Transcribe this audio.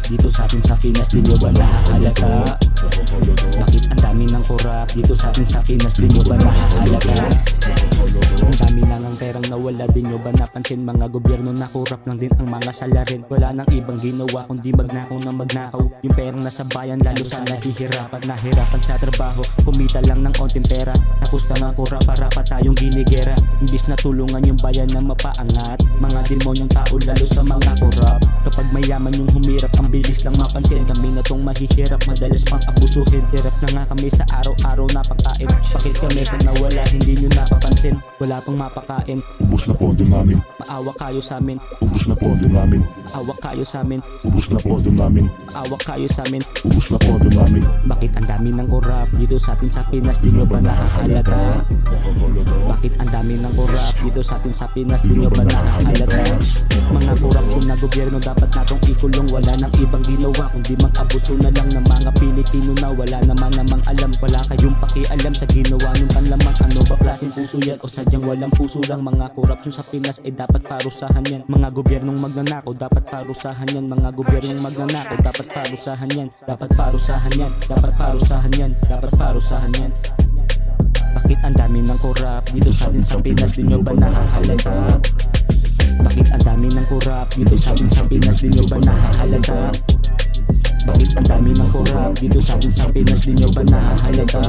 korap dito sa atin sa Pinas, di nyo ba nahahalata? Bakit ang dami ng korap dito sa atin sa Pinas, di nyo ba nahahalata? Ang dami na ng perang nawala, di nyo ba napansin? Mga gobyerno na korap lang din ang mga salarin. Wala nang ibang ginawa kundi magnakaw na magnakaw. Yung perang nasa bayan lalo sa nahihirapan sa trabaho, kumita lang ng onting pera. Tapos na ng korap para pa tayong ginigera. Imbis na tulungan yung bayan na mapaangat, mga demonyong tao lalo sa mga korap. Kapag mayaman yung humirap, ang bilis lang mapansin. Kami na tong mahihirap, madalas pang abusuhin. Hirap na nga kami sa araw-araw na pagkain. Bakit kami pag nawala, hindi nyo napapansin? Wala pang mapakain, Ubus na pondo namin, maawa kayo sa amin. ubus na pondo namin, Maawa kayo sa amin, ubus na pondo namin, maawa kayo sa amin. ubus na pondo namin. Bakit ang dami ng korap dito sa atin sa Pinas, di nyo ba nahahalata? Bakit ang dami ng korap dito sa atin sa Pinas, di nyo ba nahahalata? Mga korupsyon na gobyerno dapat natong ikulong. Wala nang ibang ginawa kundi mang-abuso na lang ng mga Pilipino na wala naman namang alam. Wala kayong pakialam sa ginawa ng panlamang. Ano ba klaseng puso yan o sadyang walang puso lang? Mga korupsyon sa Pinas ay dapat parusahan yan. Mga gobyernong magnanakaw dapat parusahan yan. Mga gobyernong magnanakaw dapat parusahan yan. Dapat parusahan yan, dapat parusahan yan, dapat parusahan yan. Bakit ang dami ng korap dito sa atin sa Pinas, di nyo ba nahahalata? Bakit ang dami ng korap dito sa atin sa Pinas, di nyo ba nahahalata? Bakit ang dami ng korap dito sa atin sa Pinas, di nyo ba nahahalata?